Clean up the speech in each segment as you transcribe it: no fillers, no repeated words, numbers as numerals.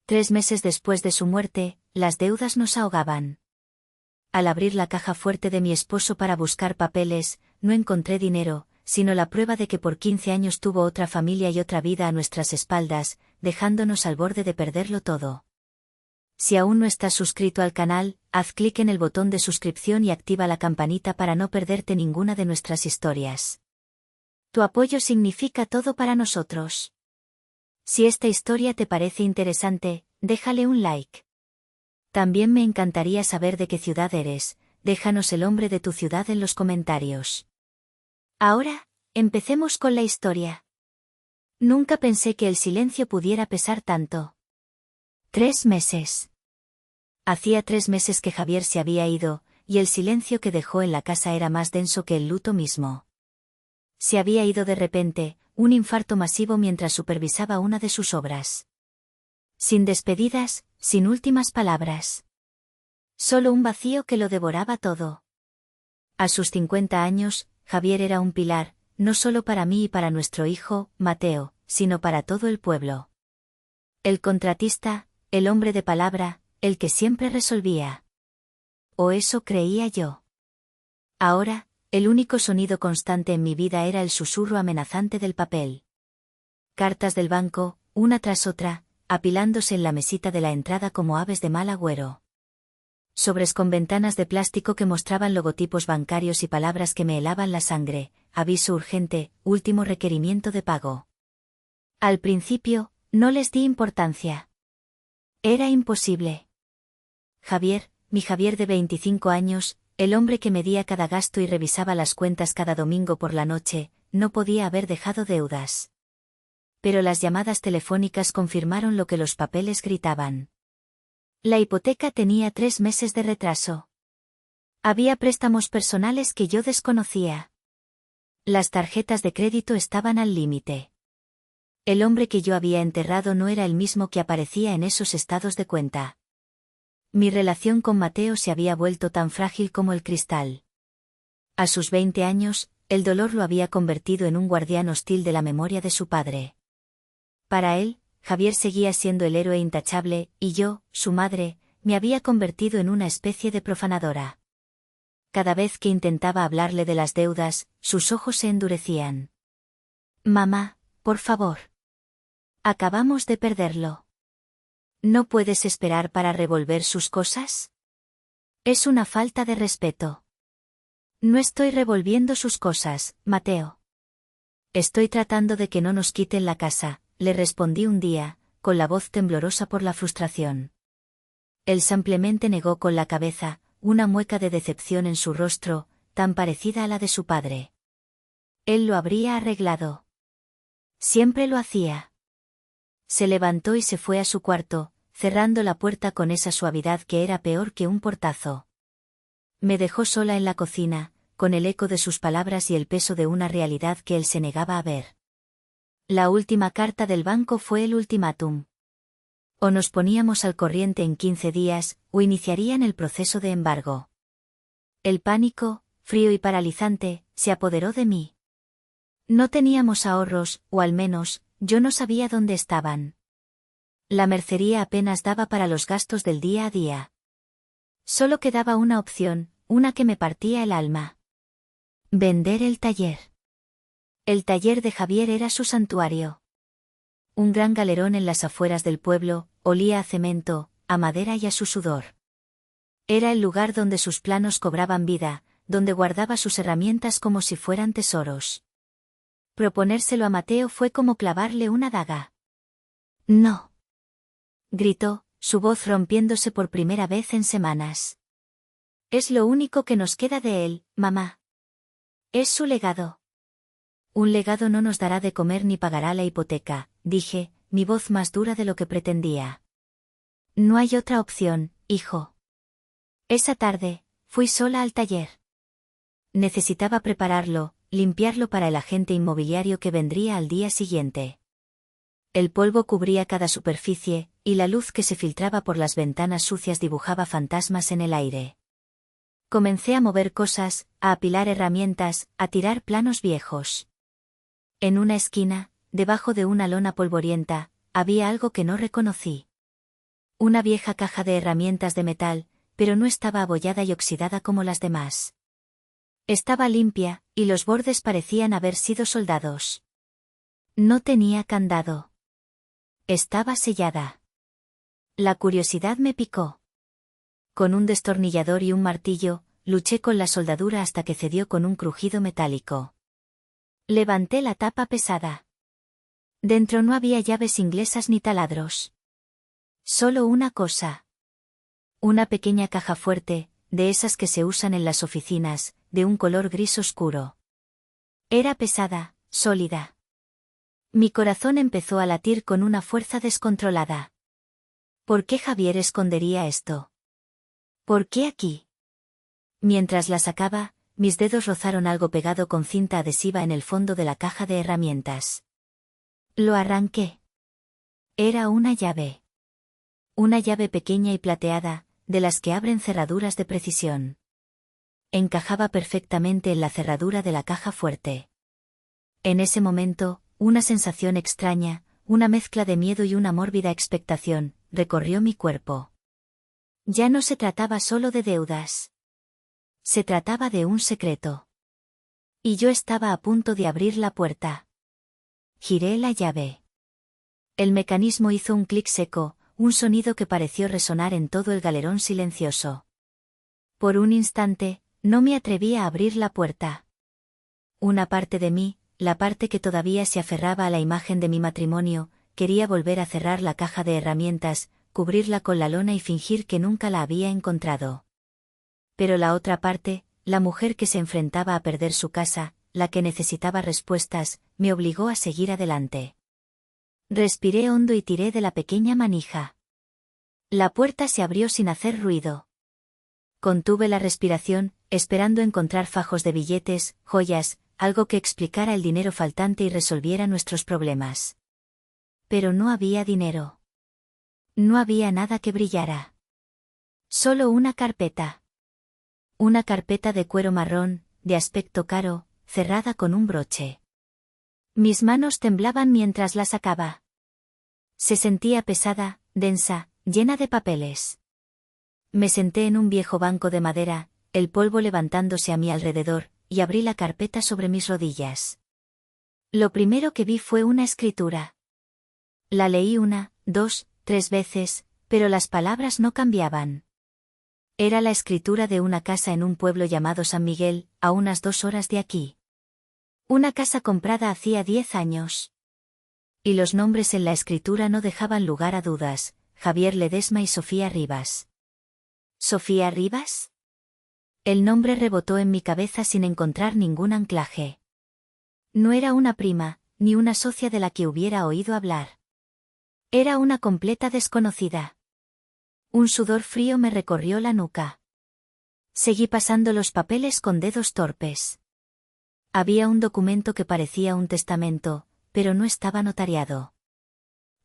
3 meses después de su muerte, las deudas nos ahogaban. Al abrir la caja fuerte de mi esposo para buscar papeles, no encontré dinero, sino la prueba de que por 15 años tuvo otra familia y otra vida a nuestras espaldas, dejándonos al borde de perderlo todo. Si aún no estás suscrito al canal, haz clic en el botón de suscripción y activa la campanita para no perderte ninguna de nuestras historias. Tu apoyo significa todo para nosotros. Si esta historia te parece interesante, déjale un like. También me encantaría saber de qué ciudad eres, déjanos el nombre de tu ciudad en los comentarios. Ahora, empecemos con la historia. Nunca pensé que el silencio pudiera pesar tanto. 3 meses. Hacía 3 meses que Javier se había ido, y el silencio que dejó en la casa era más denso que el luto mismo. Se había ido de repente, un infarto masivo mientras supervisaba una de sus obras. Sin despedidas, sin últimas palabras. Solo un vacío que lo devoraba todo. A sus 50 años, Javier era un pilar, no solo para mí y para nuestro hijo, Mateo, sino para todo el pueblo. El contratista, el hombre de palabra, el que siempre resolvía. O eso creía yo. Ahora, el único sonido constante en mi vida era el susurro amenazante del papel. Cartas del banco, una tras otra, apilándose en la mesita de la entrada como aves de mal agüero. Sobres con ventanas de plástico que mostraban logotipos bancarios y palabras que me helaban la sangre, aviso urgente, último requerimiento de pago. Al principio, no les di importancia. Era imposible. Javier, mi Javier de 25 años, el hombre que medía cada gasto y revisaba las cuentas cada domingo por la noche, no podía haber dejado deudas. Pero las llamadas telefónicas confirmaron lo que los papeles gritaban. La hipoteca tenía 3 meses de retraso. Había préstamos personales que yo desconocía. Las tarjetas de crédito estaban al límite. El hombre que yo había enterrado no era el mismo que aparecía en esos estados de cuenta. Mi relación con Mateo se había vuelto tan frágil como el cristal. A sus 20 años, el dolor lo había convertido en un guardián hostil de la memoria de su padre. Para él, Javier seguía siendo el héroe intachable, y yo, su madre, me había convertido en una especie de profanadora. Cada vez que intentaba hablarle de las deudas, sus ojos se endurecían. Mamá, por favor. Acabamos de perderlo. ¿No puedes esperar para revolver sus cosas? Es una falta de respeto. No estoy revolviendo sus cosas, Mateo. Estoy tratando de que no nos quiten la casa, le respondí un día, con la voz temblorosa por la frustración. Él simplemente negó con la cabeza, una mueca de decepción en su rostro, tan parecida a la de su padre. Él lo habría arreglado. Siempre lo hacía. Se levantó y se fue a su cuarto, cerrando la puerta con esa suavidad que era peor que un portazo. Me dejó sola en la cocina, con el eco de sus palabras y el peso de una realidad que él se negaba a ver. La última carta del banco fue el ultimátum. O nos poníamos al corriente en 15 días, o iniciarían el proceso de embargo. El pánico, frío y paralizante, se apoderó de mí. No teníamos ahorros, o al menos, yo no sabía dónde estaban. La mercería apenas daba para los gastos del día a día. Solo quedaba una opción, una que me partía el alma. Vender el taller. El taller de Javier era su santuario. Un gran galerón en las afueras del pueblo, olía a cemento, a madera y a su sudor. Era el lugar donde sus planos cobraban vida, donde guardaba sus herramientas como si fueran tesoros. Proponérselo a Mateo fue como clavarle una daga. No. Gritó, su voz rompiéndose por primera vez en semanas. Es lo único que nos queda de él, mamá. Es su legado. Un legado no nos dará de comer ni pagará la hipoteca, dije, mi voz más dura de lo que pretendía. No hay otra opción, hijo. Esa tarde, fui sola al taller. Necesitaba prepararlo, limpiarlo para el agente inmobiliario que vendría al día siguiente. El polvo cubría cada superficie, y la luz que se filtraba por las ventanas sucias dibujaba fantasmas en el aire. Comencé a mover cosas, a apilar herramientas, a tirar planos viejos. En una esquina, debajo de una lona polvorienta, había algo que no reconocí. Una vieja caja de herramientas de metal, pero no estaba abollada y oxidada como las demás. Estaba limpia, y los bordes parecían haber sido soldados. No tenía candado. Estaba sellada. La curiosidad me picó. Con un destornillador y un martillo, luché con la soldadura hasta que cedió con un crujido metálico. Levanté la tapa pesada. Dentro no había llaves inglesas ni taladros. Solo una cosa. Una pequeña caja fuerte, de esas que se usan en las oficinas, de un color gris oscuro. Era pesada, sólida. Mi corazón empezó a latir con una fuerza descontrolada. ¿Por qué Javier escondería esto? ¿Por qué aquí? Mientras la sacaba, mis dedos rozaron algo pegado con cinta adhesiva en el fondo de la caja de herramientas. Lo arranqué. Era una llave. Una llave pequeña y plateada, de las que abren cerraduras de precisión. Encajaba perfectamente en la cerradura de la caja fuerte. En ese momento, una sensación extraña, una mezcla de miedo y una mórbida expectación, recorrió mi cuerpo. Ya no se trataba solo de deudas. Se trataba de un secreto. Y yo estaba a punto de abrir la puerta. Giré la llave. El mecanismo hizo un clic seco, un sonido que pareció resonar en todo el galerón silencioso. Por un instante, no me atreví a abrir la puerta. Una parte de mí, la parte que todavía se aferraba a la imagen de mi matrimonio, quería volver a cerrar la caja de herramientas, cubrirla con la lona y fingir que nunca la había encontrado. Pero la otra parte, la mujer que se enfrentaba a perder su casa, la que necesitaba respuestas, me obligó a seguir adelante. Respiré hondo y tiré de la pequeña manija. La puerta se abrió sin hacer ruido. Contuve la respiración, esperando encontrar fajos de billetes, joyas, algo que explicara el dinero faltante y resolviera nuestros problemas. Pero no había dinero. No había nada que brillara. Solo una carpeta. Una carpeta de cuero marrón, de aspecto caro, cerrada con un broche. Mis manos temblaban mientras la sacaba. Se sentía pesada, densa, llena de papeles. Me senté en un viejo banco de madera, el polvo levantándose a mi alrededor, y abrí la carpeta sobre mis rodillas. Lo primero que vi fue una escritura. La leí 1, 2, 3 veces, pero las palabras no cambiaban. Era la escritura de una casa en un pueblo llamado San Miguel, a unas 2 horas de aquí. Una casa comprada hacía 10 años. Y los nombres en la escritura no dejaban lugar a dudas: Javier Ledesma y Sofía Rivas. ¿Sofía Rivas? El nombre rebotó en mi cabeza sin encontrar ningún anclaje. No era una prima, ni una socia de la que hubiera oído hablar. Era una completa desconocida. Un sudor frío me recorrió la nuca. Seguí pasando los papeles con dedos torpes. Había un documento que parecía un testamento, pero no estaba notariado.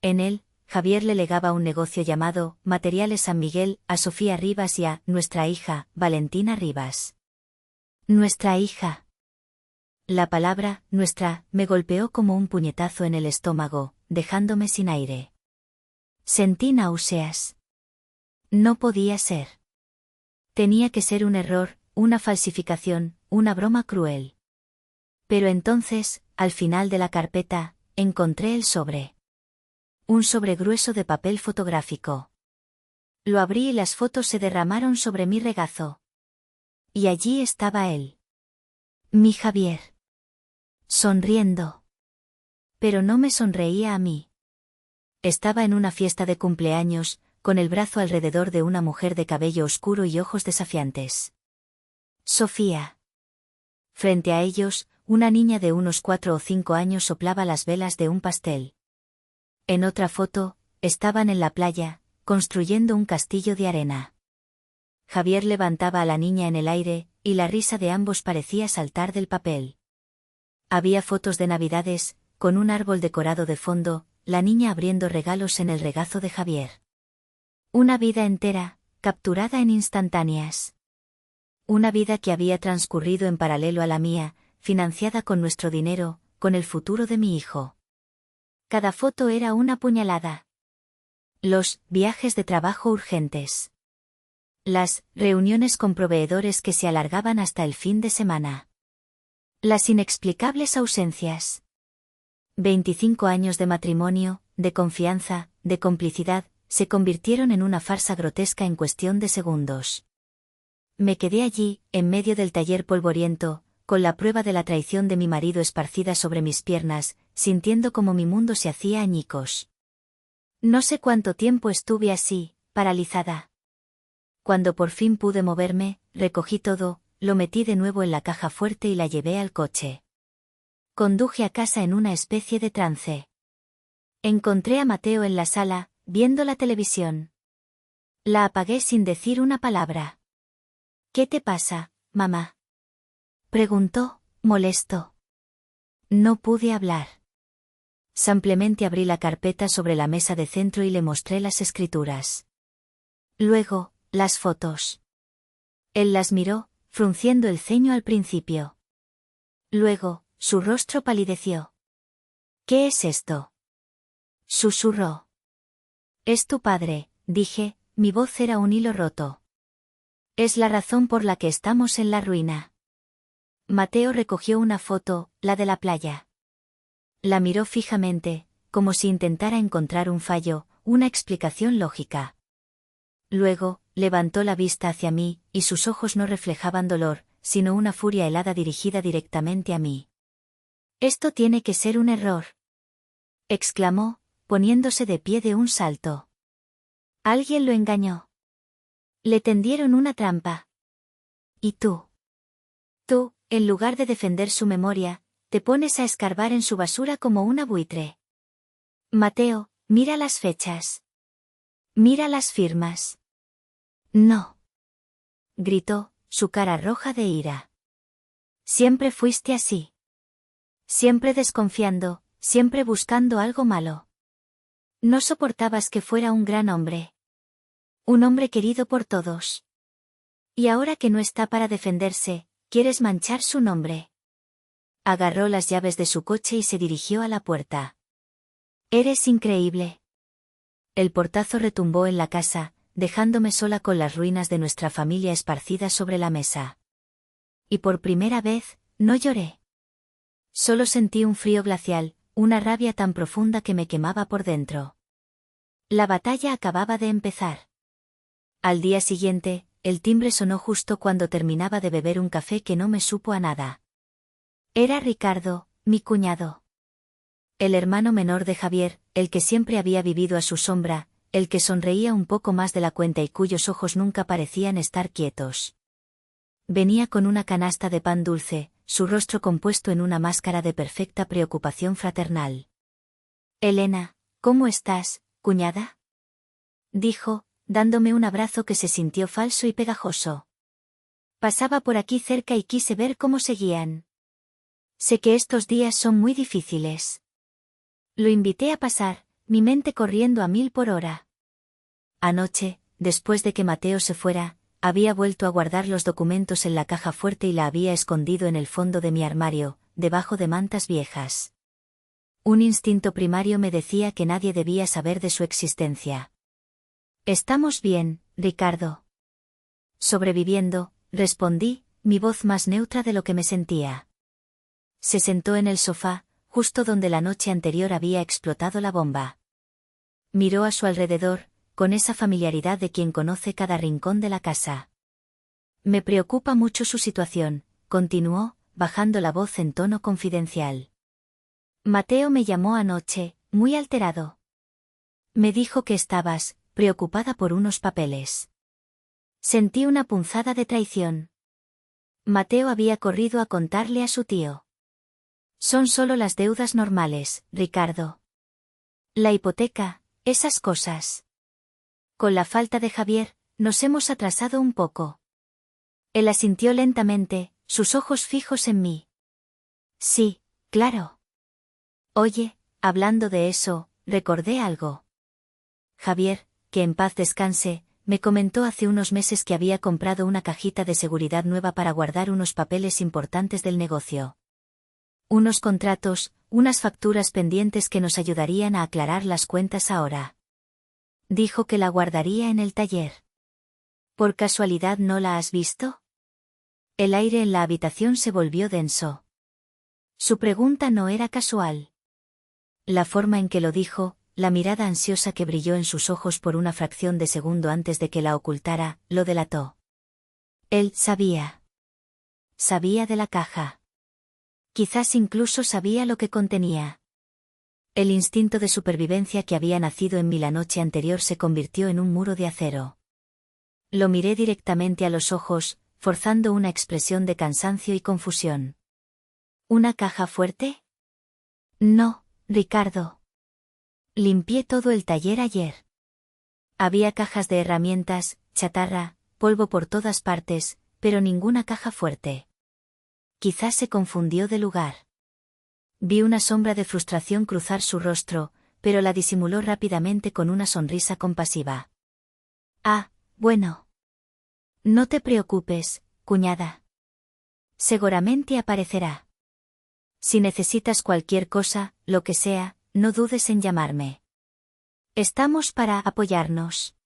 En él, Javier le legaba un negocio llamado Materiales San Miguel a Sofía Rivas y a nuestra hija, Valentina Rivas. Nuestra hija. La palabra nuestra me golpeó como un puñetazo en el estómago, dejándome sin aire. Sentí náuseas. No podía ser. Tenía que ser un error, una falsificación, una broma cruel. Pero entonces, al final de la carpeta, encontré el sobre. Un sobre grueso de papel fotográfico. Lo abrí y las fotos se derramaron sobre mi regazo. Y allí estaba él. Mi Javier. Sonriendo. Pero no me sonreía a mí. Estaba en una fiesta de cumpleaños, con el brazo alrededor de una mujer de cabello oscuro y ojos desafiantes. Sofía. Frente a ellos, una niña de unos 4 o 5 años soplaba las velas de un pastel. En otra foto, estaban en la playa, construyendo un castillo de arena. Javier levantaba a la niña en el aire, y la risa de ambos parecía saltar del papel. Había fotos de Navidades, con un árbol decorado de fondo, la niña abriendo regalos en el regazo de Javier. Una vida entera, capturada en instantáneas. Una vida que había transcurrido en paralelo a la mía, financiada con nuestro dinero, con el futuro de mi hijo. Cada foto era una puñalada. Los viajes de trabajo urgentes. Las reuniones con proveedores que se alargaban hasta el fin de semana. Las inexplicables ausencias. 25 años de matrimonio, de confianza, de complicidad, se convirtieron en una farsa grotesca en cuestión de segundos. Me quedé allí, en medio del taller polvoriento, con la prueba de la traición de mi marido esparcida sobre mis piernas, sintiendo como mi mundo se hacía añicos. No sé cuánto tiempo estuve así, paralizada. Cuando por fin pude moverme, recogí todo, lo metí de nuevo en la caja fuerte y la llevé al coche. Conduje a casa en una especie de trance. Encontré a Mateo en la sala, viendo la televisión. La apagué sin decir una palabra. ¿Qué te pasa, mamá?, preguntó, molesto. No pude hablar. Simplemente abrí la carpeta sobre la mesa de centro y le mostré las escrituras. Luego, las fotos. Él las miró, frunciendo el ceño al principio. Luego, su rostro palideció. ¿Qué es esto?, susurró. Es tu padre, dije, mi voz era un hilo roto. Es la razón por la que estamos en la ruina. Mateo recogió una foto, la de la playa. La miró fijamente, como si intentara encontrar un fallo, una explicación lógica. Luego, levantó la vista hacia mí, y sus ojos no reflejaban dolor, sino una furia helada dirigida directamente a mí. «Esto tiene que ser un error», exclamó, poniéndose de pie de un salto. «Alguien lo engañó. Le tendieron una trampa. Y tú, en lugar de defender su memoria, te pones a escarbar en su basura como una buitre. Mateo, mira las fechas. Mira las firmas». «No», gritó, su cara roja de ira. «Siempre fuiste así. Siempre desconfiando, siempre buscando algo malo. No soportabas que fuera un gran hombre. Un hombre querido por todos. Y ahora que no está para defenderse, quieres manchar su nombre». Agarró las llaves de su coche y se dirigió a la puerta. «Eres increíble». El portazo retumbó en la casa, dejándome sola con las ruinas de nuestra familia esparcidas sobre la mesa. Y por primera vez, no lloré. Solo sentí un frío glacial, una rabia tan profunda que me quemaba por dentro. La batalla acababa de empezar. Al día siguiente, el timbre sonó justo cuando terminaba de beber un café que no me supo a nada. Era Ricardo, mi cuñado. El hermano menor de Javier, el que siempre había vivido a su sombra, el que sonreía un poco más de la cuenta y cuyos ojos nunca parecían estar quietos. Venía con una canasta de pan dulce, su rostro compuesto en una máscara de perfecta preocupación fraternal. «Elena, ¿cómo estás, cuñada?», dijo, dándome un abrazo que se sintió falso y pegajoso. «Pasaba por aquí cerca y quise ver cómo seguían. Sé que estos días son muy difíciles». Lo invité a pasar, mi mente corriendo a 1000 por hora. Anoche, después de que Mateo se fuera, había vuelto a guardar los documentos en la caja fuerte y la había escondido en el fondo de mi armario, debajo de mantas viejas. Un instinto primario me decía que nadie debía saber de su existencia. «Estamos bien, Ricardo». «Sobreviviendo», respondí, mi voz más neutra de lo que me sentía. Se sentó en el sofá, justo donde la noche anterior había explotado la bomba. Miró a su alrededor, con esa familiaridad de quien conoce cada rincón de la casa. «Me preocupa mucho su situación», continuó, bajando la voz en tono confidencial. «Mateo me llamó anoche, muy alterado. Me dijo que estabas preocupada por unos papeles. Sentí una punzada de traición». Mateo había corrido a contarle a su tío. «Son solo las deudas normales, Ricardo. La hipoteca, esas cosas. Con la falta de Javier, nos hemos atrasado un poco». Él asintió lentamente, sus ojos fijos en mí. «Sí, claro». «Oye, hablando de eso, recordé algo. Javier, que en paz descanse, me comentó hace unos meses que había comprado una cajita de seguridad nueva para guardar unos papeles importantes del negocio. Unos contratos, unas facturas pendientes que nos ayudarían a aclarar las cuentas ahora. Dijo que la guardaría en el taller. ¿Por casualidad no la has visto? El aire en la habitación se volvió denso. Su pregunta no era casual. La forma en que lo dijo, la mirada ansiosa que brilló en sus ojos por una fracción de segundo antes de que la ocultara, lo delató. Él sabía. Sabía de la caja. Quizás incluso sabía lo que contenía. El instinto de supervivencia que había nacido en mí la noche anterior se convirtió en un muro de acero. Lo miré directamente a los ojos, forzando una expresión de cansancio y confusión. ¿Una caja fuerte? No, Ricardo. Limpié todo el taller ayer. Había cajas de herramientas, chatarra, polvo por todas partes, pero ninguna caja fuerte. Quizás se confundió de lugar. Vi una sombra de frustración cruzar su rostro, pero la disimuló rápidamente con una sonrisa compasiva. Ah, bueno. No te preocupes, cuñada. Seguramente aparecerá. Si necesitas cualquier cosa, lo que sea, no dudes en llamarme. Estamos para apoyarnos.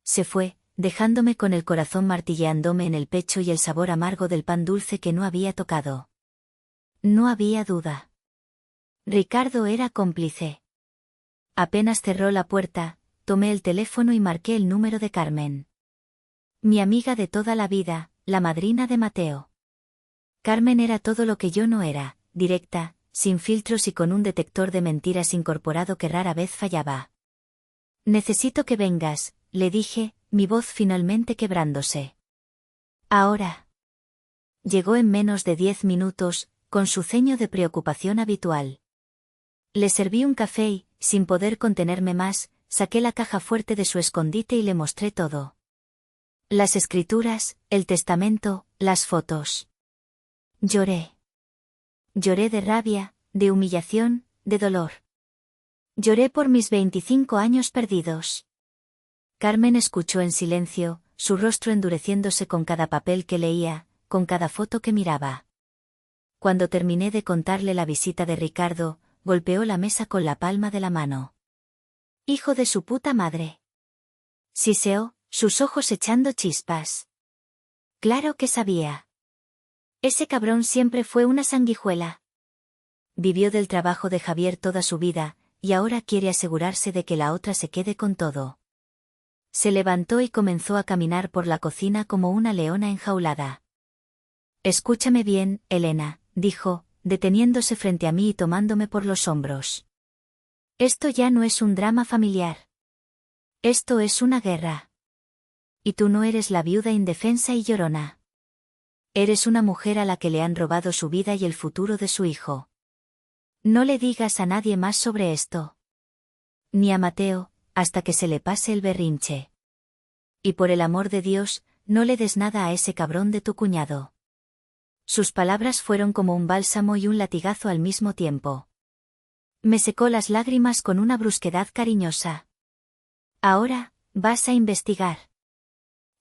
Se fue, dejándome con el corazón martilleándome en el pecho y el sabor amargo del pan dulce que no había tocado. No había duda. Ricardo era cómplice. Apenas cerró la puerta, tomé el teléfono y marqué el número de Carmen. Mi amiga de toda la vida, la madrina de Mateo. Carmen era todo lo que yo no era, directa, sin filtros y con un detector de mentiras incorporado que rara vez fallaba. Necesito que vengas, le dije, mi voz finalmente quebrándose. Ahora. Llegó en menos de 10 minutos, con su ceño de preocupación habitual. Le serví un café y, sin poder contenerme más, saqué la caja fuerte de su escondite y le mostré todo. Las escrituras, el testamento, las fotos. Lloré. Lloré de rabia, de humillación, de dolor. Lloré por mis 25 años perdidos. Carmen escuchó en silencio, su rostro endureciéndose con cada papel que leía, con cada foto que miraba. Cuando terminé de contarle la visita de Ricardo, golpeó la mesa con la palma de la mano. Hijo de su puta madre. Siseó, sus ojos echando chispas. Claro que sabía. Ese cabrón siempre fue una sanguijuela. Vivió del trabajo de Javier toda su vida, y ahora quiere asegurarse de que la otra se quede con todo. Se levantó y comenzó a caminar por la cocina como una leona enjaulada. Escúchame bien, Elena, dijo, deteniéndose frente a mí y tomándome por los hombros. Esto ya no es un drama familiar. Esto es una guerra. Y tú no eres la viuda indefensa y llorona. Eres una mujer a la que le han robado su vida y el futuro de su hijo. No le digas a nadie más sobre esto. Ni a Mateo, hasta que se le pase el berrinche. Y por el amor de Dios, no le des nada a ese cabrón de tu cuñado. Sus palabras fueron como un bálsamo y un latigazo al mismo tiempo. Me secó las lágrimas con una brusquedad cariñosa. Ahora, vas a investigar.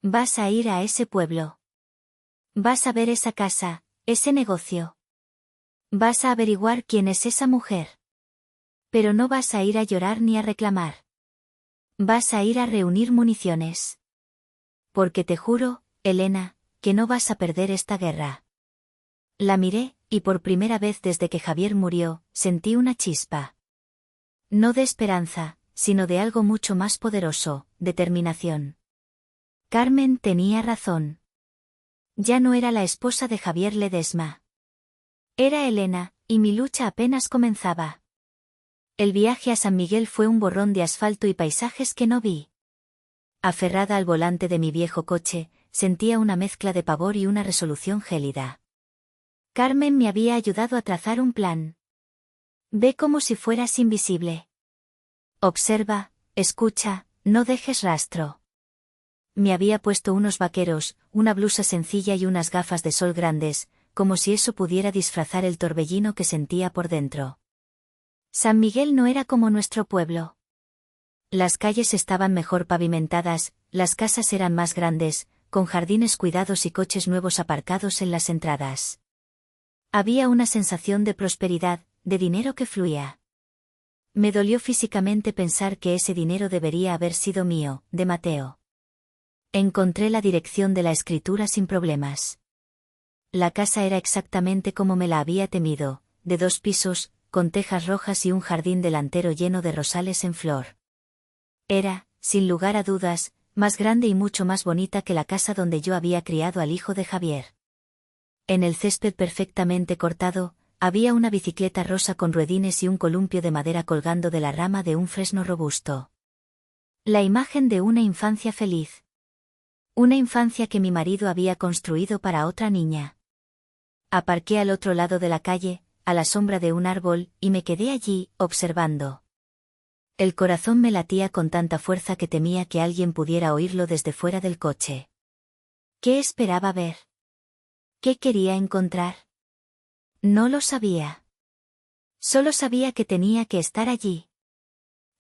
Vas a ir a ese pueblo. Vas a ver esa casa, ese negocio. Vas a averiguar quién es esa mujer. Pero no vas a ir a llorar ni a reclamar. Vas a ir a reunir municiones. Porque te juro, Elena, que no vas a perder esta guerra. La miré, y por primera vez desde que Javier murió, sentí una chispa. No de esperanza, sino de algo mucho más poderoso, determinación. Carmen tenía razón. Ya no era la esposa de Javier Ledesma. Era Elena, y mi lucha apenas comenzaba. El viaje a San Miguel fue un borrón de asfalto y paisajes que no vi. Aferrada al volante de mi viejo coche, sentía una mezcla de pavor y una resolución gélida. Carmen me había ayudado a trazar un plan. Ve como si fueras invisible. Observa, escucha, no dejes rastro. Me había puesto unos vaqueros, una blusa sencilla y unas gafas de sol grandes, como si eso pudiera disfrazar el torbellino que sentía por dentro. San Miguel no era como nuestro pueblo. Las calles estaban mejor pavimentadas, las casas eran más grandes, con jardines cuidados y coches nuevos aparcados en las entradas. Había una sensación de prosperidad, de dinero que fluía. Me dolió físicamente pensar que ese dinero debería haber sido mío, de Mateo. Encontré la dirección de la escritura sin problemas. La casa era exactamente como me la había temido, de 2 pisos, con tejas rojas y un jardín delantero lleno de rosales en flor. Era, sin lugar a dudas, más grande y mucho más bonita que la casa donde yo había criado al hijo de Javier. En el césped perfectamente cortado, había una bicicleta rosa con ruedines y un columpio de madera colgando de la rama de un fresno robusto. La imagen de una infancia feliz. Una infancia que mi marido había construido para otra niña. Aparqué al otro lado de la calle, a la sombra de un árbol, y me quedé allí, observando. El corazón me latía con tanta fuerza que temía que alguien pudiera oírlo desde fuera del coche. ¿Qué esperaba ver? ¿Qué quería encontrar? No lo sabía. Solo sabía que tenía que estar allí.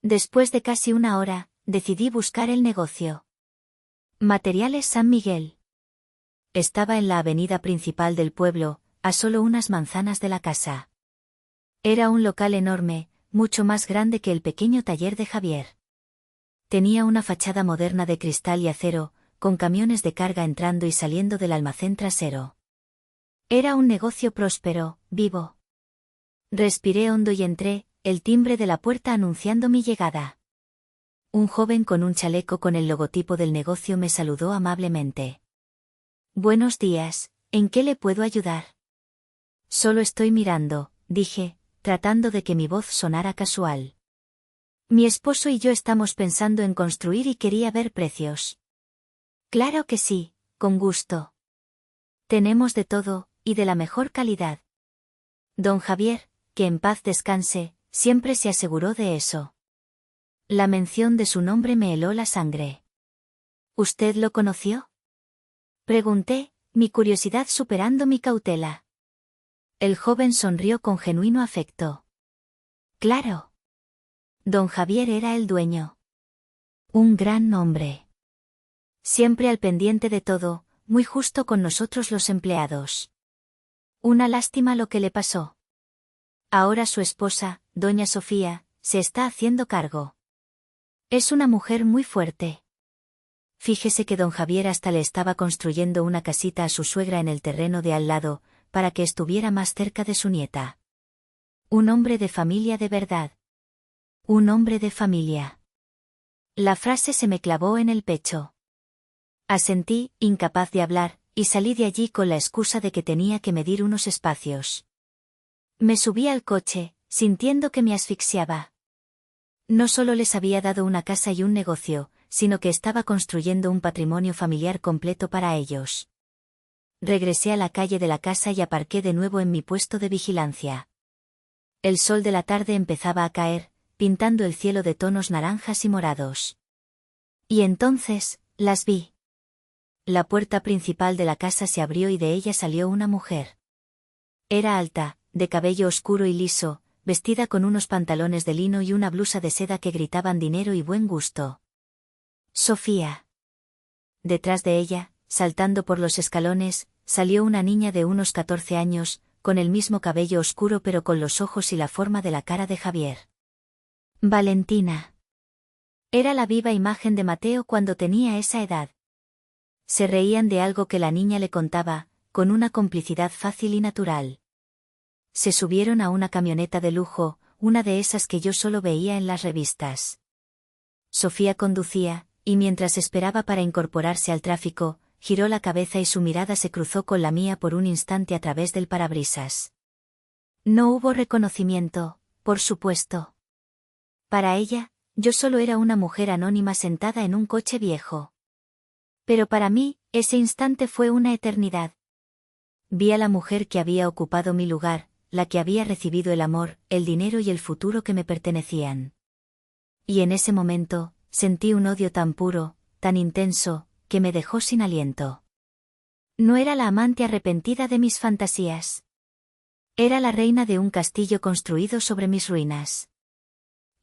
Después de casi una hora, decidí buscar el negocio. Materiales San Miguel. Estaba en la avenida principal del pueblo, a solo unas manzanas de la casa. Era un local enorme, mucho más grande que el pequeño taller de Javier. Tenía una fachada moderna de cristal y acero, con camiones de carga entrando y saliendo del almacén trasero. Era un negocio próspero, vivo. Respiré hondo y entré, el timbre de la puerta anunciando mi llegada. Un joven con un chaleco con el logotipo del negocio me saludó amablemente. Buenos días, ¿en qué le puedo ayudar? Solo estoy mirando, dije, tratando de que mi voz sonara casual. Mi esposo y yo estamos pensando en construir y quería ver precios. Claro que sí, con gusto. Tenemos de todo, y de la mejor calidad. Don Javier, que en paz descanse, siempre se aseguró de eso. La mención de su nombre me heló la sangre. ¿Usted lo conoció? Pregunté, mi curiosidad superando mi cautela. El joven sonrió con genuino afecto. Claro. Don Javier era el dueño. Un gran hombre. Siempre al pendiente de todo, muy justo con nosotros los empleados. Una lástima lo que le pasó. Ahora su esposa, doña Sofía, se está haciendo cargo. Es una mujer muy fuerte. Fíjese que don Javier hasta le estaba construyendo una casita a su suegra en el terreno de al lado, para que estuviera más cerca de su nieta. Un hombre de familia de verdad. Un hombre de familia. La frase se me clavó en el pecho. Asentí, incapaz de hablar, y salí de allí con la excusa de que tenía que medir unos espacios. Me subí al coche, sintiendo que me asfixiaba. No solo les había dado una casa y un negocio, sino que estaba construyendo un patrimonio familiar completo para ellos. Regresé a la calle de la casa y aparqué de nuevo en mi puesto de vigilancia. El sol de la tarde empezaba a caer, pintando el cielo de tonos naranjas y morados. Y entonces, las vi. La puerta principal de la casa se abrió y de ella salió una mujer. Era alta, de cabello oscuro y liso, vestida con unos pantalones de lino y una blusa de seda que gritaban dinero y buen gusto. Sofía. Detrás de ella, saltando por los escalones, salió una niña de unos 14 años, con el mismo cabello oscuro pero con los ojos y la forma de la cara de Javier. Valentina. Era la viva imagen de Mateo cuando tenía esa edad. Se reían de algo que la niña le contaba, con una complicidad fácil y natural. Se subieron a una camioneta de lujo, una de esas que yo solo veía en las revistas. Sofía conducía, y mientras esperaba para incorporarse al tráfico, giró la cabeza y su mirada se cruzó con la mía por un instante a través del parabrisas. No hubo reconocimiento, por supuesto. Para ella, yo solo era una mujer anónima sentada en un coche viejo. Pero para mí, ese instante fue una eternidad. Vi a la mujer que había ocupado mi lugar, la que había recibido el amor, el dinero y el futuro que me pertenecían. Y en ese momento, sentí un odio tan puro, tan intenso, que me dejó sin aliento. No era la amante arrepentida de mis fantasías. Era la reina de un castillo construido sobre mis ruinas.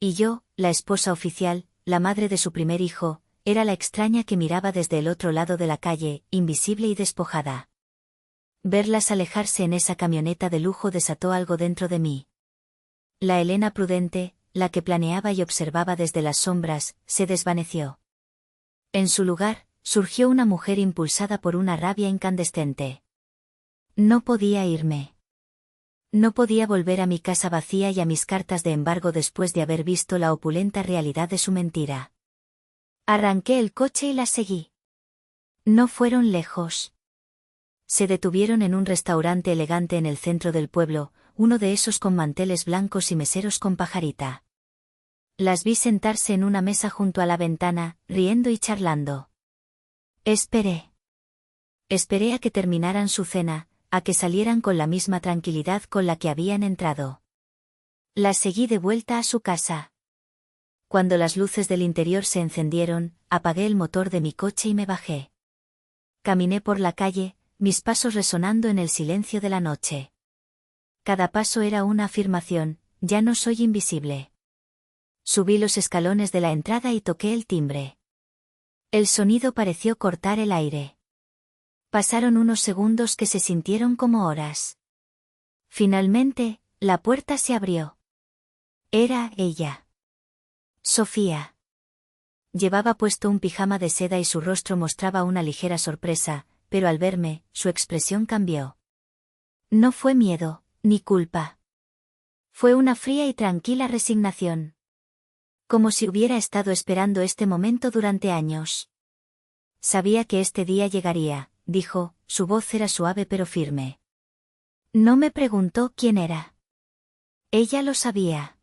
Y yo, la esposa oficial, la madre de su primer hijo, era la extraña que miraba desde el otro lado de la calle, invisible y despojada. Verlas alejarse en esa camioneta de lujo desató algo dentro de mí. La Elena prudente, la que planeaba y observaba desde las sombras, se desvaneció. En su lugar, surgió una mujer impulsada por una rabia incandescente. No podía irme. No podía volver a mi casa vacía y a mis cartas de embargo después de haber visto la opulenta realidad de su mentira. Arranqué el coche y la seguí. No fueron lejos. Se detuvieron en un restaurante elegante en el centro del pueblo, uno de esos con manteles blancos y meseros con pajarita. Las vi sentarse en una mesa junto a la ventana, riendo y charlando. Esperé. Esperé a que terminaran su cena, a que salieran con la misma tranquilidad con la que habían entrado. Las seguí de vuelta a su casa. Cuando las luces del interior se encendieron, apagué el motor de mi coche y me bajé. Caminé por la calle, mis pasos resonando en el silencio de la noche. Cada paso era una afirmación: ya no soy invisible. Subí los escalones de la entrada y toqué el timbre. El sonido pareció cortar el aire. Pasaron unos segundos que se sintieron como horas. Finalmente, la puerta se abrió. Era ella. Sofía. Llevaba puesto un pijama de seda y su rostro mostraba una ligera sorpresa, pero al verme, su expresión cambió. No fue miedo, ni culpa. Fue una fría y tranquila resignación. Como si hubiera estado esperando este momento durante años. Sabía que este día llegaría, dijo, su voz era suave pero firme. No me preguntó quién era. Ella lo sabía.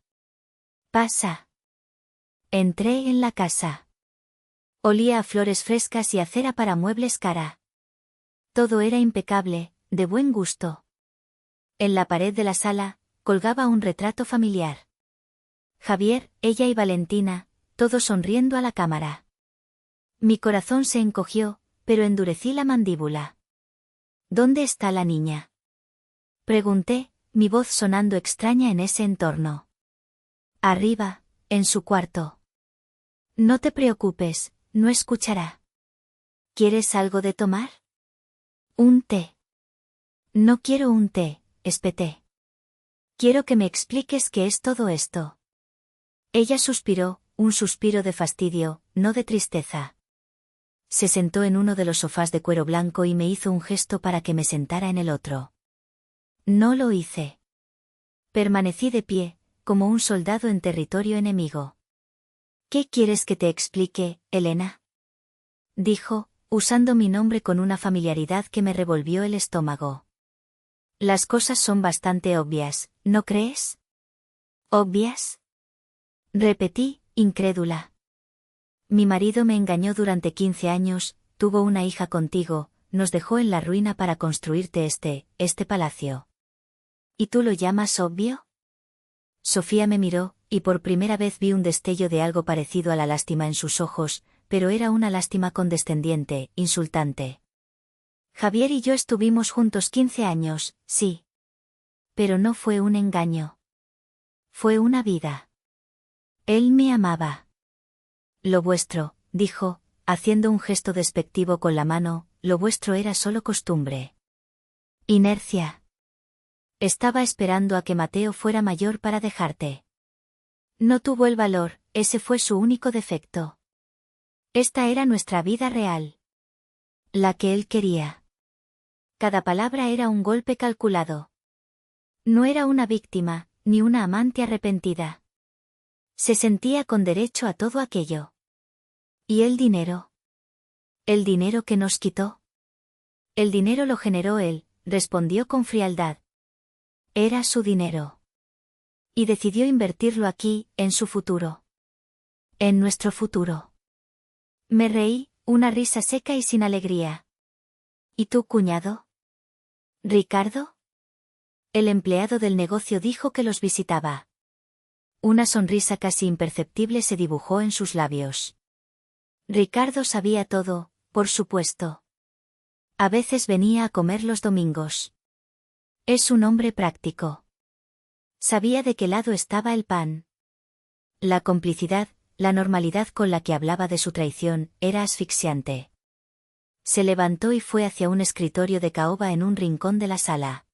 Pasa. Entré en la casa. Olía a flores frescas y a cera para muebles cara. Todo era impecable, de buen gusto. En la pared de la sala, colgaba un retrato familiar. Javier, ella y Valentina, todos sonriendo a la cámara. Mi corazón se encogió, pero endurecí la mandíbula. ¿Dónde está la niña?, pregunté, mi voz sonando extraña en ese entorno. Arriba, en su cuarto. No te preocupes, no escuchará. ¿Quieres algo de tomar? Un té. No quiero un té, espeté. Quiero que me expliques qué es todo esto. Ella suspiró, un suspiro de fastidio, no de tristeza. Se sentó en uno de los sofás de cuero blanco y me hizo un gesto para que me sentara en el otro. No lo hice. Permanecí de pie, como un soldado en territorio enemigo. ¿Qué quieres que te explique, Elena?, dijo, usando mi nombre con una familiaridad que me revolvió el estómago. Las cosas son bastante obvias, ¿no crees? ¿Obvias?, repetí, incrédula. Mi marido me engañó durante 15 años, tuvo una hija contigo, nos dejó en la ruina para construirte este palacio. ¿Y tú lo llamas obvio? Sofía me miró, y por primera vez vi un destello de algo parecido a la lástima en sus ojos, pero era una lástima condescendiente, insultante. Javier y yo estuvimos juntos 15 años, sí. Pero no fue un engaño. Fue una vida. Él me amaba. Lo vuestro, dijo, haciendo un gesto despectivo con la mano, lo vuestro era solo costumbre. Inercia. Estaba esperando a que Mateo fuera mayor para dejarte. No tuvo el valor, ese fue su único defecto. Esta era nuestra vida real. La que él quería. Cada palabra era un golpe calculado. No era una víctima, ni una amante arrepentida. Se sentía con derecho a todo aquello. ¿Y el dinero? ¿El dinero que nos quitó? El dinero lo generó él, respondió con frialdad. Era su dinero. Y decidió invertirlo aquí, en su futuro. En nuestro futuro. Me reí, una risa seca y sin alegría. ¿Y tu cuñado? ¿Ricardo? El empleado del negocio dijo que los visitaba. Una sonrisa casi imperceptible se dibujó en sus labios. Ricardo sabía todo, por supuesto. A veces venía a comer los domingos. Es un hombre práctico. Sabía de qué lado estaba el pan. La complicidad, la normalidad con la que hablaba de su traición, era asfixiante. Se levantó y fue hacia un escritorio de caoba en un rincón de la sala.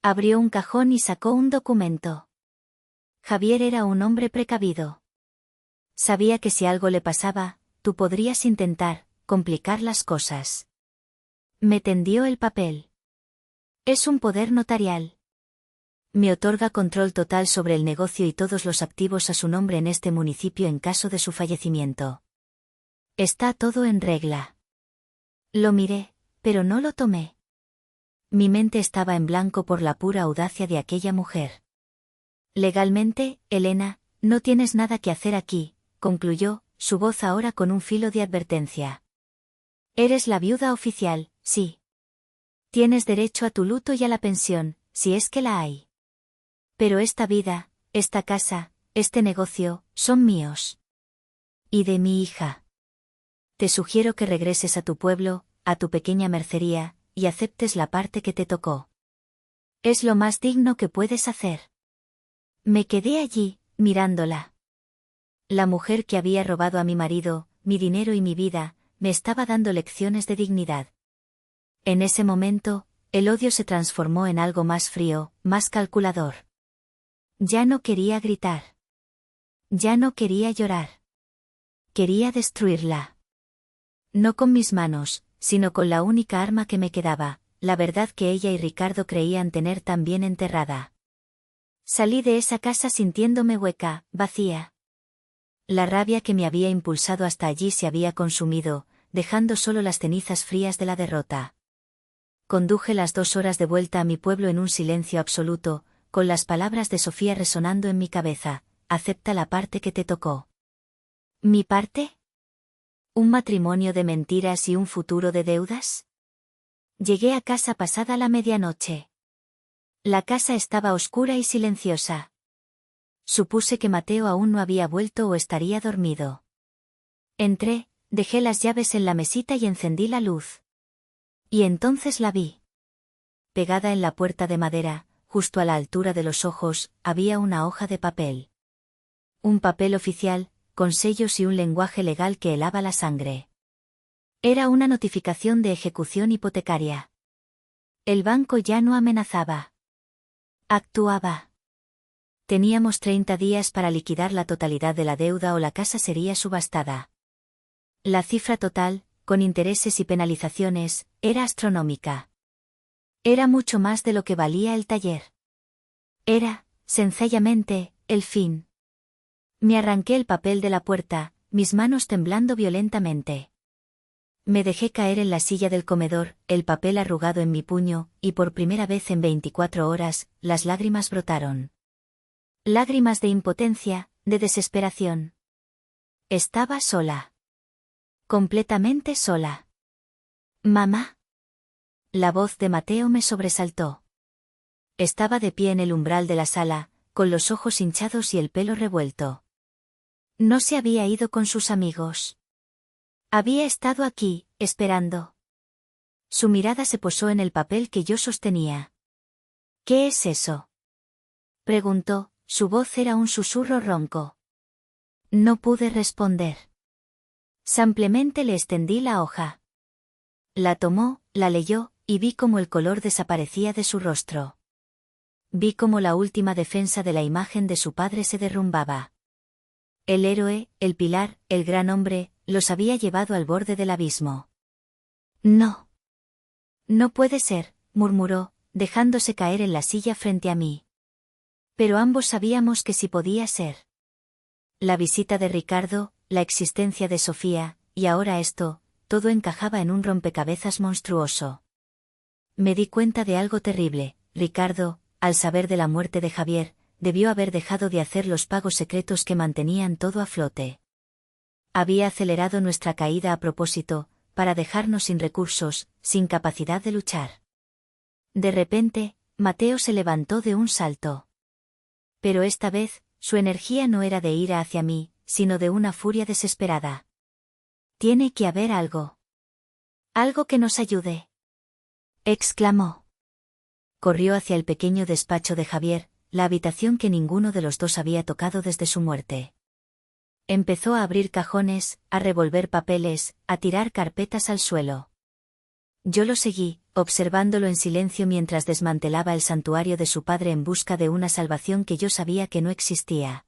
Abrió un cajón y sacó un documento. Javier era un hombre precavido. Sabía que si algo le pasaba, tú podrías intentar complicar las cosas. Me tendió el papel. Es un poder notarial. Me otorga control total sobre el negocio y todos los activos a su nombre en este municipio en caso de su fallecimiento. Está todo en regla. Lo miré, pero no lo tomé. Mi mente estaba en blanco por la pura audacia de aquella mujer. Legalmente, Elena, no tienes nada que hacer aquí, concluyó, su voz ahora con un filo de advertencia. Eres la viuda oficial, sí. Tienes derecho a tu luto y a la pensión, si es que la hay. Pero esta vida, esta casa, este negocio, son míos. Y de mi hija. Te sugiero que regreses a tu pueblo, a tu pequeña mercería, y aceptes la parte que te tocó. Es lo más digno que puedes hacer. Me quedé allí, mirándola. La mujer que había robado a mi marido, mi dinero y mi vida, me estaba dando lecciones de dignidad. En ese momento, el odio se transformó en algo más frío, más calculador. Ya no quería gritar. Ya no quería llorar. Quería destruirla. No con mis manos, sino con la única arma que me quedaba, la verdad que ella y Ricardo creían tener tan bien enterrada. Salí de esa casa sintiéndome hueca, vacía. La rabia que me había impulsado hasta allí se había consumido, dejando solo las cenizas frías de la derrota. Conduje las 2 horas de vuelta a mi pueblo en un silencio absoluto, con las palabras de Sofía resonando en mi cabeza: acepta la parte que te tocó. ¿Mi parte? ¿Un matrimonio de mentiras y un futuro de deudas? Llegué a casa pasada la medianoche. La casa estaba oscura y silenciosa. Supuse que Mateo aún no había vuelto o estaría dormido. Entré, dejé las llaves en la mesita y encendí la luz. Y entonces la vi. Pegada en la puerta de madera, justo a la altura de los ojos, había una hoja de papel. Un papel oficial, con sellos y un lenguaje legal que helaba la sangre. Era una notificación de ejecución hipotecaria. El banco ya no amenazaba. Actuaba. Teníamos 30 días para liquidar la totalidad de la deuda o la casa sería subastada. La cifra total, con intereses y penalizaciones, era astronómica. Era mucho más de lo que valía el taller. Era, sencillamente, el fin. Me arranqué el papel de la puerta, mis manos temblando violentamente. Me dejé caer en la silla del comedor, el papel arrugado en mi puño, y por primera vez en 24 horas, las lágrimas brotaron. Lágrimas de impotencia, de desesperación. Estaba sola. Completamente sola. ¿Mamá? La voz de Mateo me sobresaltó. Estaba de pie en el umbral de la sala, con los ojos hinchados y el pelo revuelto. No se había ido con sus amigos. Había estado aquí, esperando. Su mirada se posó en el papel que yo sostenía. ¿Qué es eso?, preguntó, su voz era un susurro ronco. No pude responder. Simplemente le extendí la hoja. La tomó, la leyó, y vi cómo el color desaparecía de su rostro. Vi cómo la última defensa de la imagen de su padre se derrumbaba. El héroe, el pilar, el gran hombre, los había llevado al borde del abismo. No. No puede ser, murmuró, dejándose caer en la silla frente a mí. Pero ambos sabíamos que sí podía ser. La visita de Ricardo, la existencia de Sofía, y ahora esto, todo encajaba en un rompecabezas monstruoso. Me di cuenta de algo terrible: Ricardo, al saber de la muerte de Javier, debió haber dejado de hacer los pagos secretos que mantenían todo a flote. Había acelerado nuestra caída a propósito, para dejarnos sin recursos, sin capacidad de luchar. De repente, Mateo se levantó de un salto. Pero esta vez, su energía no era de ira hacia mí, sino de una furia desesperada. Tiene que haber algo. Algo que nos ayude, exclamó. Corrió hacia el pequeño despacho de Javier, la habitación que ninguno de los dos había tocado desde su muerte. Empezó a abrir cajones, a revolver papeles, a tirar carpetas al suelo. Yo lo seguí, observándolo en silencio mientras desmantelaba el santuario de su padre en busca de una salvación que yo sabía que no existía.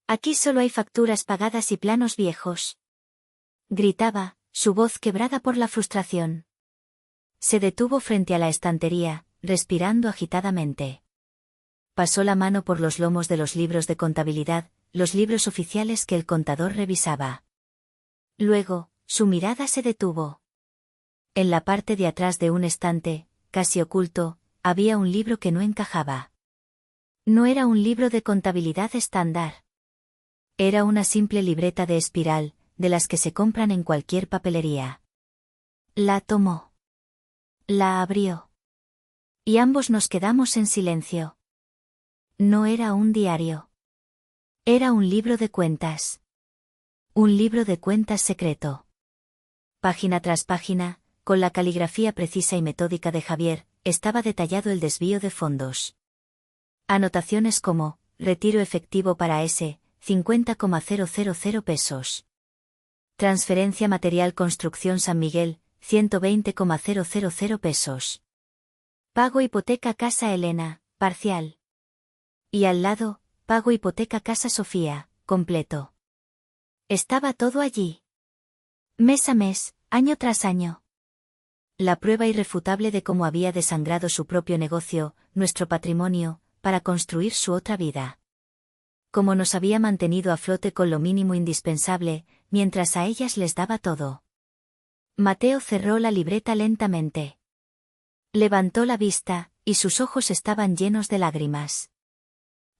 Aquí solo hay facturas pagadas y planos viejos. Gritaba, su voz quebrada por la frustración. Se detuvo frente a la estantería, respirando agitadamente. Pasó la mano por los lomos de los libros de contabilidad, los libros oficiales que el contador revisaba. Luego, su mirada se detuvo. En la parte de atrás de un estante, casi oculto, había un libro que no encajaba. No era un libro de contabilidad estándar. Era una simple libreta de espiral, de las que se compran en cualquier papelería. La tomó. La abrió. Y ambos nos quedamos en silencio. No era un diario. Era un libro de cuentas. Un libro de cuentas secreto. Página tras página, con la caligrafía precisa y metódica de Javier, estaba detallado el desvío de fondos. Anotaciones como, retiro efectivo para S, 50,000 pesos. Transferencia material construcción San Miguel, 120,000 pesos. Pago hipoteca casa Elena, parcial. Y al lado, pago hipoteca casa Sofía, completo. Estaba todo allí. Mes a mes, año tras año. La prueba irrefutable de cómo había desangrado su propio negocio, nuestro patrimonio, para construir su otra vida. Cómo nos había mantenido a flote con lo mínimo indispensable, mientras a ellas les daba todo. Mateo cerró la libreta lentamente. Levantó la vista, y sus ojos estaban llenos de lágrimas.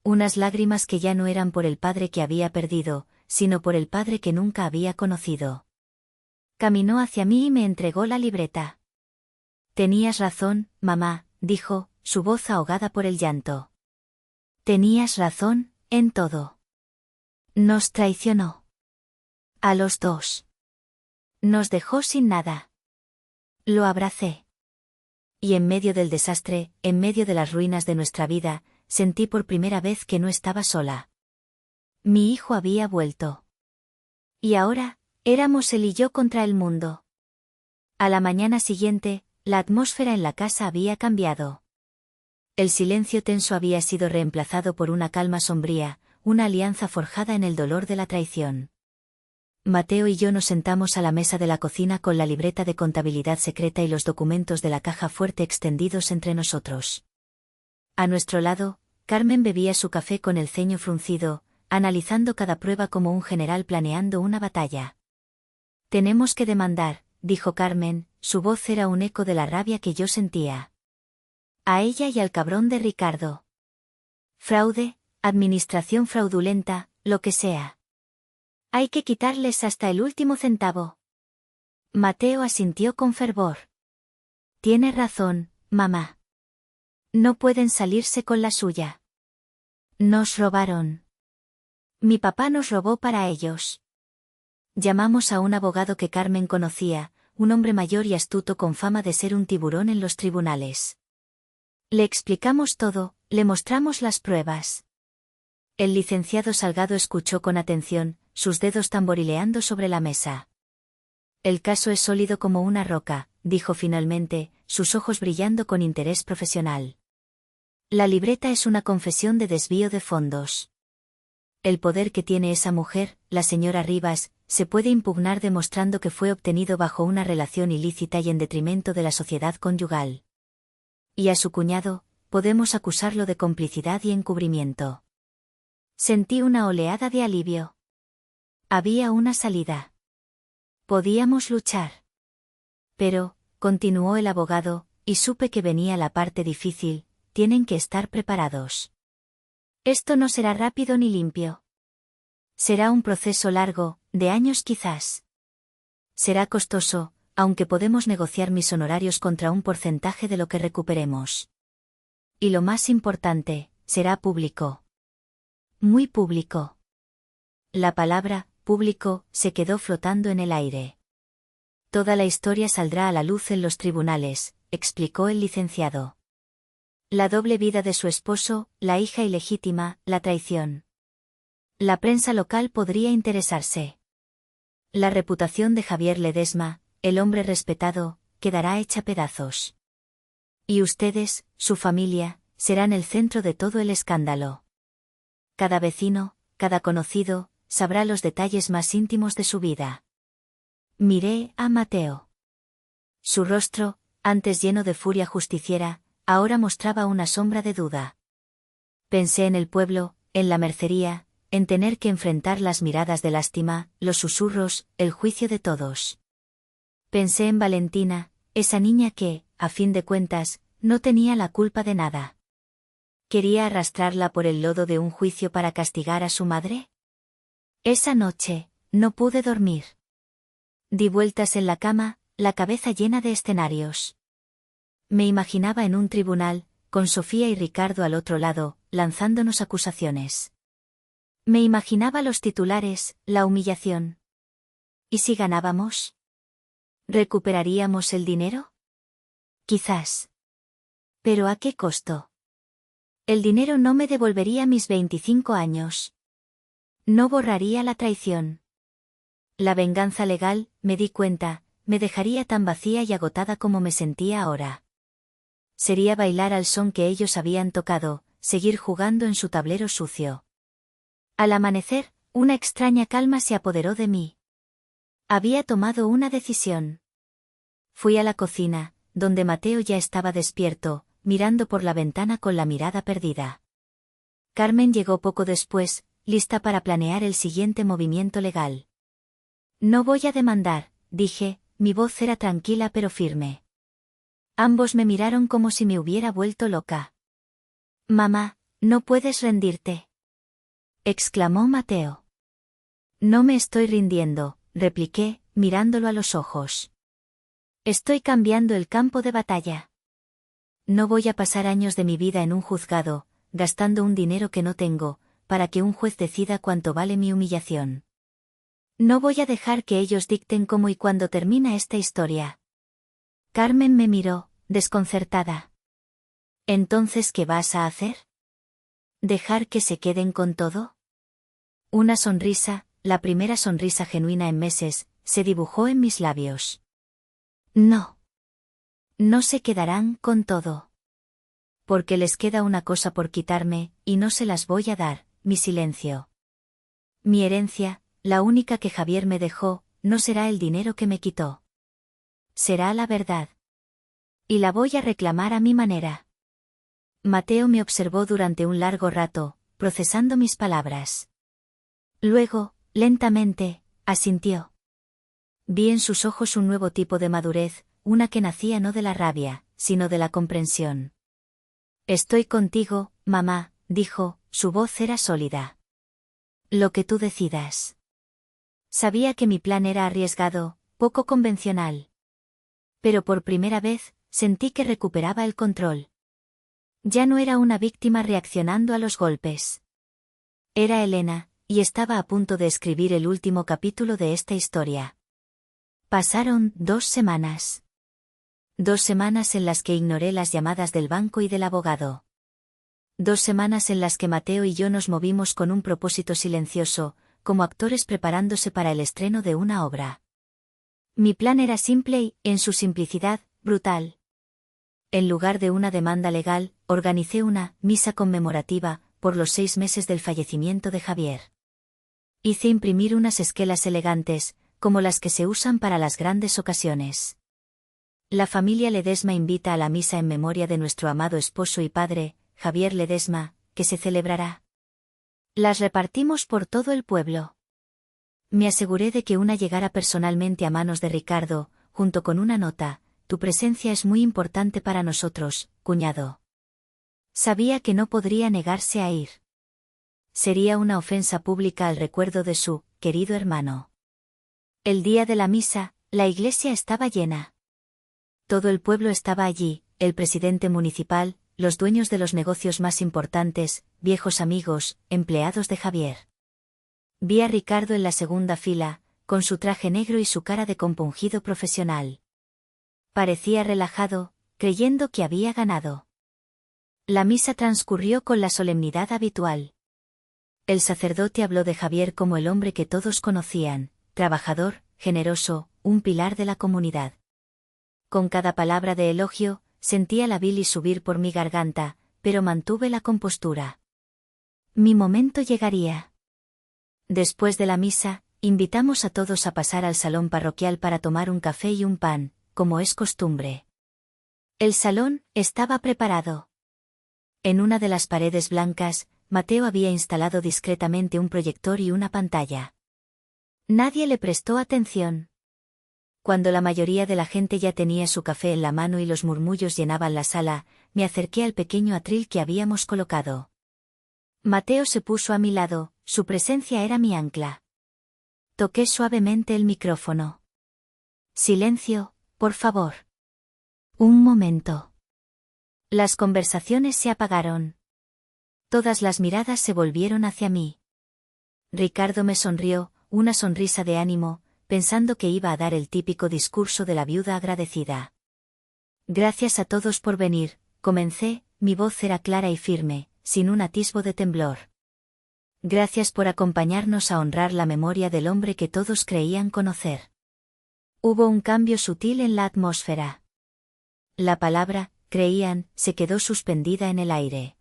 Unas lágrimas que ya no eran por el padre que había perdido, sino por el padre que nunca había conocido. Caminó hacia mí y me entregó la libreta. Tenías razón, mamá, dijo, su voz ahogada por el llanto. Tenías razón, en todo. Nos traicionó. A los dos. Nos dejó sin nada. Lo abracé. Y en medio del desastre, en medio de las ruinas de nuestra vida, sentí por primera vez que no estaba sola. Mi hijo había vuelto. Y ahora, éramos él y yo contra el mundo. A la mañana siguiente, la atmósfera en la casa había cambiado. El silencio tenso había sido reemplazado por una calma sombría, una alianza forjada en el dolor de la traición. Mateo y yo nos sentamos a la mesa de la cocina con la libreta de contabilidad secreta y los documentos de la caja fuerte extendidos entre nosotros. A nuestro lado, Carmen bebía su café con el ceño fruncido, analizando cada prueba como un general planeando una batalla. Tenemos que demandar, dijo Carmen, su voz era un eco de la rabia que yo sentía. A ella y al cabrón de Ricardo. Fraude, administración fraudulenta, lo que sea. Hay que quitarles hasta el último centavo. Mateo asintió con fervor. Tienes razón, mamá. No pueden salirse con la suya. Nos robaron. Mi papá nos robó para ellos. Llamamos a un abogado que Carmen conocía, un hombre mayor y astuto con fama de ser un tiburón en los tribunales. Le explicamos todo, le mostramos las pruebas. El licenciado Salgado escuchó con atención, sus dedos tamborileando sobre la mesa. El caso es sólido como una roca, dijo finalmente, sus ojos brillando con interés profesional. La libreta es una confesión de desvío de fondos. El poder que tiene esa mujer, la señora Rivas, se puede impugnar demostrando que fue obtenido bajo una relación ilícita y en detrimento de la sociedad conyugal. Y a su cuñado, podemos acusarlo de complicidad y encubrimiento. Sentí una oleada de alivio. Había una salida. Podíamos luchar. Pero, continuó el abogado, y supe que venía la parte difícil, tienen que estar preparados. Esto no será rápido ni limpio. Será un proceso largo, de años quizás. Será costoso, aunque podemos negociar mis honorarios contra un porcentaje de lo que recuperemos. Y lo más importante, será público. Muy público. La palabra, público, se quedó flotando en el aire. Toda la historia saldrá a la luz en los tribunales, explicó el licenciado. La doble vida de su esposo, la hija ilegítima, la traición. La prensa local podría interesarse. La reputación de Javier Ledesma, el hombre respetado, quedará hecha pedazos. Y ustedes, su familia, serán el centro de todo el escándalo. Cada vecino, cada conocido, sabrá los detalles más íntimos de su vida. Miré a Mateo. Su rostro, antes lleno de furia justiciera, ahora mostraba una sombra de duda. Pensé en el pueblo, en la mercería, en tener que enfrentar las miradas de lástima, los susurros, el juicio de todos. Pensé en Valentina, esa niña que, a fin de cuentas, no tenía la culpa de nada. ¿Quería arrastrarla por el lodo de un juicio para castigar a su madre? Esa noche, no pude dormir. Di vueltas en la cama, la cabeza llena de escenarios. Me imaginaba en un tribunal, con Sofía y Ricardo al otro lado, lanzándonos acusaciones. Me imaginaba los titulares, la humillación. ¿Y si ganábamos? ¿Recuperaríamos el dinero? Quizás. ¿Pero a qué costo? El dinero no me devolvería mis 25 años. No borraría la traición. La venganza legal, me di cuenta, me dejaría tan vacía y agotada como me sentía ahora. Sería bailar al son que ellos habían tocado, seguir jugando en su tablero sucio. Al amanecer, una extraña calma se apoderó de mí. Había tomado una decisión. Fui a la cocina, donde Mateo ya estaba despierto, mirando por la ventana con la mirada perdida. Carmen llegó poco después, lista para planear el siguiente movimiento legal. No voy a demandar, dije, mi voz era tranquila pero firme. Ambos me miraron como si me hubiera vuelto loca. Mamá, no puedes rendirte, exclamó Mateo. No me estoy rindiendo, repliqué, mirándolo a los ojos. Estoy cambiando el campo de batalla. No voy a pasar años de mi vida en un juzgado, gastando un dinero que no tengo, para que un juez decida cuánto vale mi humillación. No voy a dejar que ellos dicten cómo y cuándo termina esta historia. Carmen me miró, desconcertada. ¿Entonces qué vas a hacer? ¿Dejar que se queden con todo? Una sonrisa, la primera sonrisa genuina en meses, se dibujó en mis labios. No. No se quedarán con todo. Porque les queda una cosa por quitarme, y no se las voy a dar, mi silencio. Mi herencia, la única que Javier me dejó, no será el dinero que me quitó. Será la verdad. Y la voy a reclamar a mi manera. Mateo me observó durante un largo rato, procesando mis palabras. Luego, lentamente, asintió. Vi en sus ojos un nuevo tipo de madurez, una que nacía no de la rabia, sino de la comprensión. Estoy contigo, mamá, dijo, su voz era sólida. Lo que tú decidas. Sabía que mi plan era arriesgado, poco convencional. Pero por primera vez, sentí que recuperaba el control. Ya no era una víctima reaccionando a los golpes. Era Elena, y estaba a punto de escribir el último capítulo de esta historia. Pasaron 2 semanas. 2 semanas en las que ignoré las llamadas del banco y del abogado. 2 semanas en las que Mateo y yo nos movimos con un propósito silencioso, como actores preparándose para el estreno de una obra. Mi plan era simple y, en su simplicidad, brutal. En lugar de una demanda legal, organicé una misa conmemorativa, por los 6 meses del fallecimiento de Javier. Hice imprimir unas esquelas elegantes, como las que se usan para las grandes ocasiones. La familia Ledesma invita a la misa en memoria de nuestro amado esposo y padre, Javier Ledesma, que se celebrará. Las repartimos por todo el pueblo. Me aseguré de que una llegara personalmente a manos de Ricardo, junto con una nota: tu presencia es muy importante para nosotros, cuñado. Sabía que no podría negarse a ir. Sería una ofensa pública al recuerdo de su querido hermano. El día de la misa, la iglesia estaba llena. Todo el pueblo estaba allí, el presidente municipal, los dueños de los negocios más importantes, viejos amigos, empleados de Javier. Vi a Ricardo en la segunda fila, con su traje negro y su cara de compungido profesional. Parecía relajado, creyendo que había ganado. La misa transcurrió con la solemnidad habitual. El sacerdote habló de Javier como el hombre que todos conocían, trabajador, generoso, un pilar de la comunidad. con cada palabra de elogio, sentía la bilis subir por mi garganta, pero mantuve la compostura. Mi momento llegaría. Después de la misa, invitamos a todos a pasar al salón parroquial para tomar un café y un pan, como es costumbre. El salón estaba preparado. En una de las paredes blancas, Mateo había instalado discretamente un proyector y una pantalla. Nadie le prestó atención. Cuando la mayoría de la gente ya tenía su café en la mano y los murmullos llenaban la sala, me acerqué al pequeño atril que habíamos colocado. Mateo se puso a mi lado, su presencia era mi ancla. Toqué suavemente el micrófono. Silencio, por favor. Un momento. Las conversaciones se apagaron. Todas las miradas se volvieron hacia mí. Ricardo me sonrió, una sonrisa de ánimo, pensando que iba a dar el típico discurso de la viuda agradecida. Gracias a todos por venir, comencé, mi voz era clara y firme, sin un atisbo de temblor. Gracias por acompañarnos a honrar la memoria del hombre que todos creían conocer. Hubo un cambio sutil en la atmósfera. La palabra, creían, se quedó suspendida en el aire.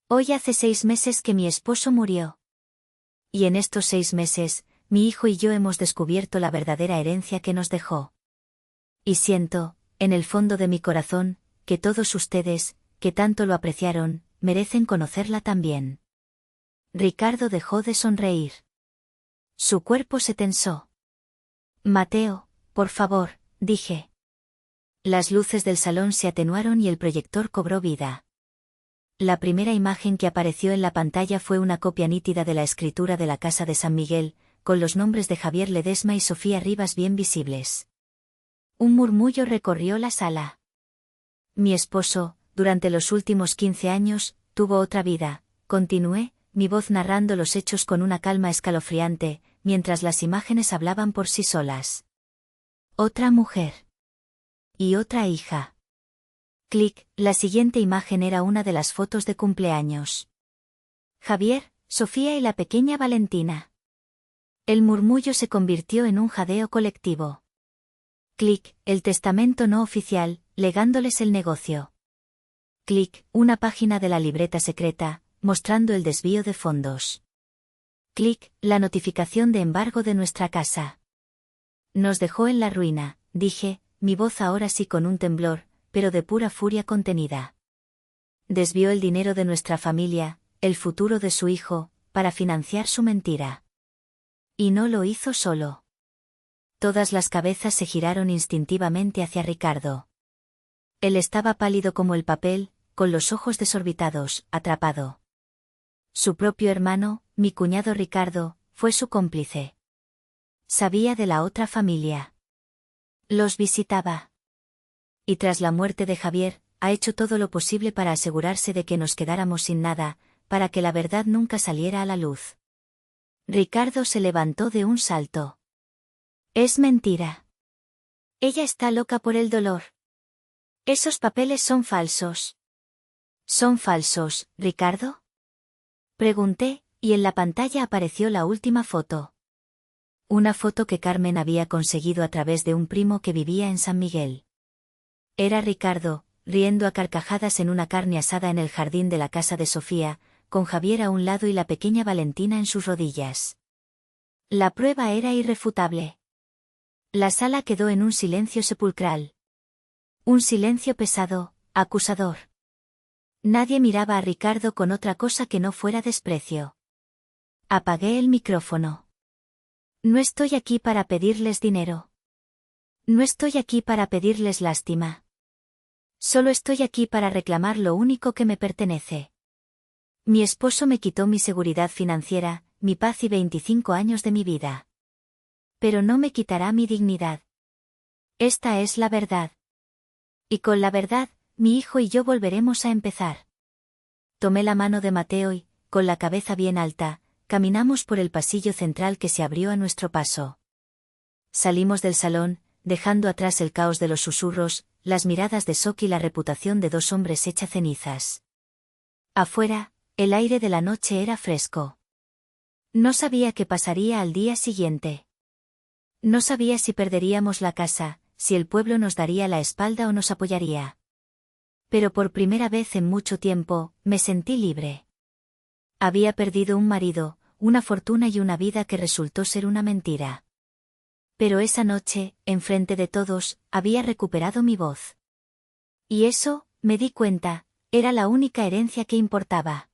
Hoy hace 6 meses que mi esposo murió. Y en estos 6 meses, mi hijo y yo hemos descubierto la verdadera herencia que nos dejó. Y siento, en el fondo de mi corazón, que todos ustedes, que tanto lo apreciaron, merecen conocerla también. Ricardo dejó de sonreír. Su cuerpo se tensó. Mateo, por favor, dije. Las luces del salón se atenuaron y el proyector cobró vida. La primera imagen que apareció en la pantalla fue una copia nítida de la escritura de la Casa de San Miguel, con los nombres de Javier Ledesma y Sofía Rivas bien visibles. Un murmullo recorrió la sala. Mi esposo, durante los últimos 15 años, tuvo otra vida, continué, mi voz narrando los hechos con una calma escalofriante, mientras las imágenes hablaban por sí solas. Otra mujer. Y otra hija. Clic, la siguiente imagen era una de las fotos de cumpleaños. Javier, Sofía y la pequeña Valentina. El murmullo se convirtió en un jadeo colectivo. Clic, el testamento no oficial, legándoles el negocio. Clic, una página de la libreta secreta, mostrando el desvío de fondos. Clic, la notificación de embargo de nuestra casa. Nos dejó en la ruina, dije, mi voz ahora sí con un temblor, pero de pura furia contenida. Desvió el dinero de nuestra familia, el futuro de su hijo, para financiar su mentira. Y no lo hizo solo. Todas las cabezas se giraron instintivamente hacia Ricardo. Él estaba pálido como el papel, con los ojos desorbitados, atrapado. Su propio hermano, mi cuñado Ricardo, fue su cómplice. Sabía de la otra familia. Los visitaba. Y tras la muerte de Javier, ha hecho todo lo posible para asegurarse de que nos quedáramos sin nada, para que la verdad nunca saliera a la luz. Ricardo se levantó de un salto. Es mentira. Ella está loca por el dolor. Esos papeles son falsos. ¿Son falsos, Ricardo? Pregunté, y en la pantalla apareció la última foto. Una foto que Carmen había conseguido a través de un primo que vivía en San Miguel. Era Ricardo, riendo a carcajadas en una carne asada en el jardín de la casa de Sofía, con Javier a un lado y la pequeña Valentina en sus rodillas. La prueba era irrefutable. La sala quedó en un silencio sepulcral. Un silencio pesado, acusador. Nadie miraba a Ricardo con otra cosa que no fuera desprecio. Apagué el micrófono. No estoy aquí para pedirles dinero. No estoy aquí para pedirles lástima. Solo estoy aquí para reclamar lo único que me pertenece. Mi esposo me quitó mi seguridad financiera, mi paz y 25 años de mi vida. Pero no me quitará mi dignidad. Esta es la verdad. Y con la verdad, mi hijo y yo volveremos a empezar. Tomé la mano de Mateo y, con la cabeza bien alta, caminamos por el pasillo central que se abrió a nuestro paso. Salimos del salón, dejando atrás el caos de los susurros, las miradas de shock y la reputación de 2 hombres hecha cenizas. Afuera, el aire de la noche era fresco. No sabía qué pasaría al día siguiente. No sabía si perderíamos la casa, si el pueblo nos daría la espalda o nos apoyaría. Pero por primera vez en mucho tiempo, me sentí libre. Había perdido un marido, una fortuna y una vida que resultó ser una mentira. Pero esa noche, enfrente de todos, había recuperado mi voz. Y eso, me di cuenta, era la única herencia que importaba.